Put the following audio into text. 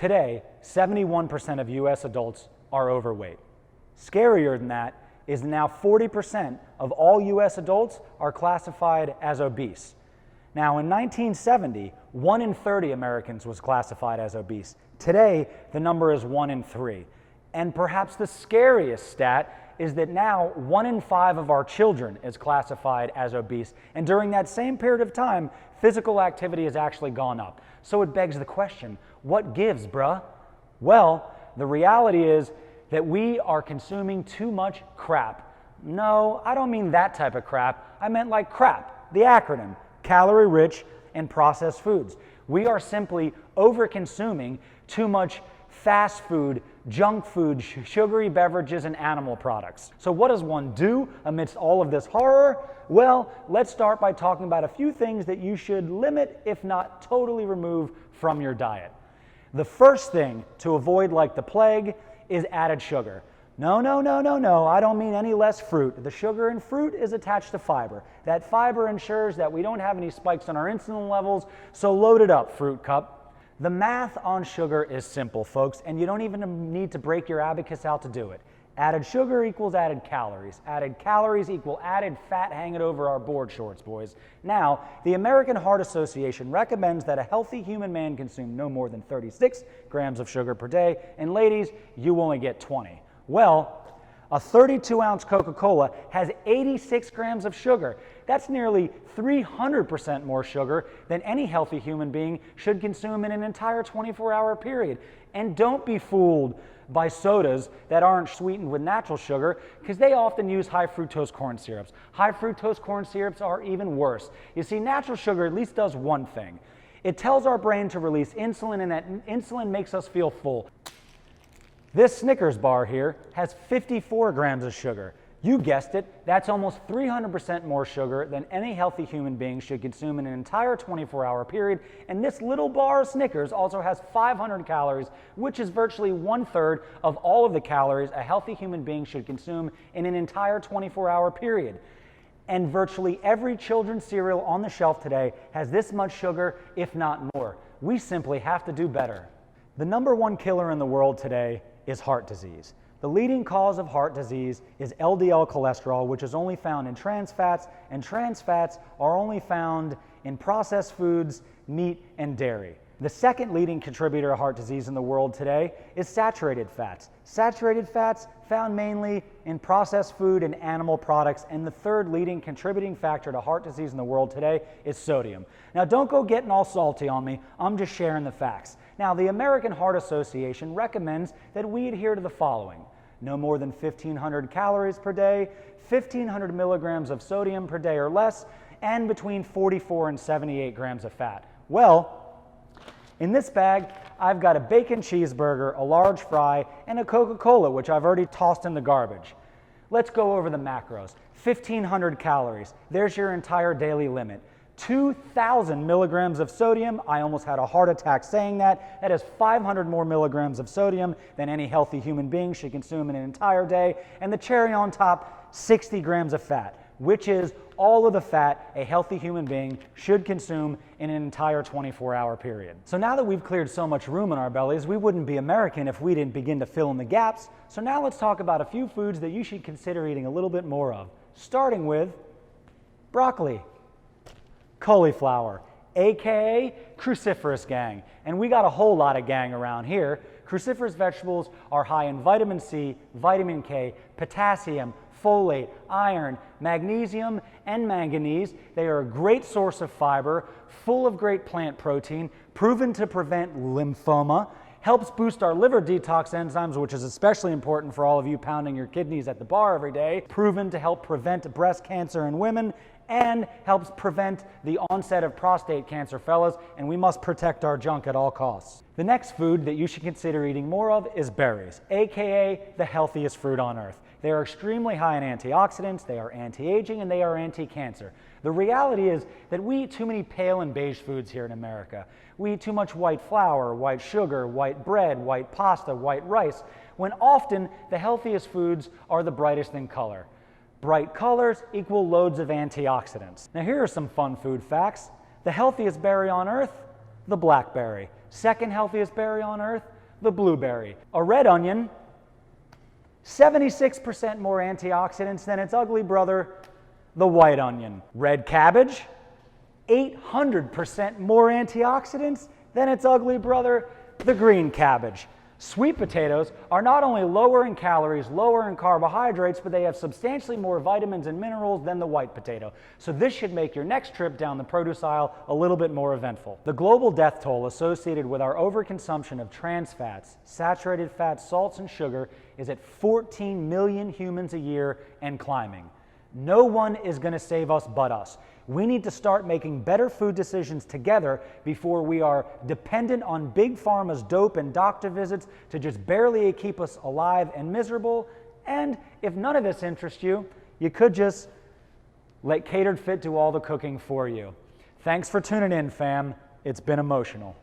Today, 71% of US adults are overweight. Scarier than that is now 40% of all US adults are classified as obese. Now, in 1970, 1 in 30 Americans was classified as obese. Today, the number is 1 in 3. And perhaps the scariest stat is that now 1 in 5 of our children is classified as obese. And during that same period of time, physical activity has actually gone up. So it begs the question, what gives, bruh? Well, the reality is that we are consuming too much crap. No, I don't mean that type of crap. I meant like crap, the acronym, calorie-rich and processed foods. We are simply over-consuming too much fast food, junk food, sugary beverages, and animal products. So what does one do amidst all of this horror? Well, let's start by talking about a few things that you should limit, if not totally remove, from your diet. The first thing to avoid like the plague is added sugar. No, I don't mean any less fruit. The sugar in fruit is attached to fiber. That fiber ensures that we don't have any spikes on our insulin levels, so load it up, fruit cup. The math on sugar is simple, folks, and you don't even need to break your abacus out to do it. Added sugar equals added calories. Added calories equal added fat hanging over our board shorts, boys. Now, the American Heart Association recommends that a healthy human man consume no more than 36 grams of sugar per day, and ladies, you only get 20. Well, a 32-ounce Coca-Cola has 86 grams of sugar. That's nearly 300% more sugar than any healthy human being should consume in an entire 24-hour period. And don't be fooled by sodas that aren't sweetened with natural sugar, because they often use high fructose corn syrups. High fructose corn syrups are even worse. You see, natural sugar at least does one thing. It tells our brain to release insulin, and that insulin makes us feel full. This Snickers bar here has 54 grams of sugar. You guessed it, that's almost 300% more sugar than any healthy human being should consume in an entire 24-hour period. And this little bar of Snickers also has 500 calories, which is virtually 1/3 of all of the calories a healthy human being should consume in an entire 24-hour period. And virtually every children's cereal on the shelf today has this much sugar, if not more. We simply have to do better. The #1 killer in the world today is heart disease. The leading cause of heart disease is LDL cholesterol, which is only found in trans fats, and trans fats are only found in processed foods, meat, and dairy. The second leading contributor to heart disease in the world today is saturated fats. Saturated fats found mainly in processed food and animal products, and the third leading contributing factor to heart disease in the world today is sodium. Now, don't go getting all salty on me, I'm just sharing the facts. Now, the American Heart Association recommends that we adhere to the following: no more than 1,500 calories per day, 1,500 milligrams of sodium per day or less, and between 44 and 78 grams of fat. Well, in this bag, I've got a bacon cheeseburger, a large fry, and a Coca-Cola, which I've already tossed in the garbage. Let's go over the macros. 1,500 calories, there's your entire daily limit. 2,000 milligrams of sodium, I almost had a heart attack saying that. That is 500 more milligrams of sodium than any healthy human being should consume in an entire day. And the cherry on top, 60 grams of fat, which is all of the fat a healthy human being should consume in an entire 24-hour period. So now that we've cleared so much room in our bellies, we wouldn't be American if we didn't begin to fill in the gaps. So now let's talk about a few foods that you should consider eating a little bit more of, starting with broccoli, cauliflower, aka cruciferous gang. And we got a whole lot of gang around here. Cruciferous vegetables are high in vitamin C, vitamin K, potassium, folate, iron, magnesium, and manganese. They are a great source of fiber, full of great plant protein, proven to prevent lymphoma, helps boost our liver detox enzymes, which is especially important for all of you pounding your kidneys at the bar every day, proven to help prevent breast cancer in women, and helps prevent the onset of prostate cancer, fellas, and we must protect our junk at all costs. The next food that you should consider eating more of is berries, aka the healthiest fruit on earth. They are extremely high in antioxidants, they are anti-aging, and they are anti-cancer. The reality is that we eat too many pale and beige foods here in America. We eat too much white flour, white sugar, white bread, white pasta, white rice, when often the healthiest foods are the brightest in color. Bright colors equal loads of antioxidants. Now here are some fun food facts. The healthiest berry on earth, the blackberry. Second healthiest berry on earth, the blueberry. A red onion, 76% more antioxidants than its ugly brother, the white onion. Red cabbage, 800% more antioxidants than its ugly brother, the green cabbage. Sweet potatoes are not only lower in calories, lower in carbohydrates, but they have substantially more vitamins and minerals than the white potato. So this should make your next trip down the produce aisle a little bit more eventful. The global death toll associated with our overconsumption of trans fats, saturated fats, salts, and sugar is at 14 million humans a year and climbing. No one is going to save us but us. We need to start making better food decisions together before we are dependent on big pharma's dope and doctor visits to just barely keep us alive and miserable. And if none of this interests you, you could just let Catered Fit do all the cooking for you. Thanks for tuning in, fam. It's been emotional.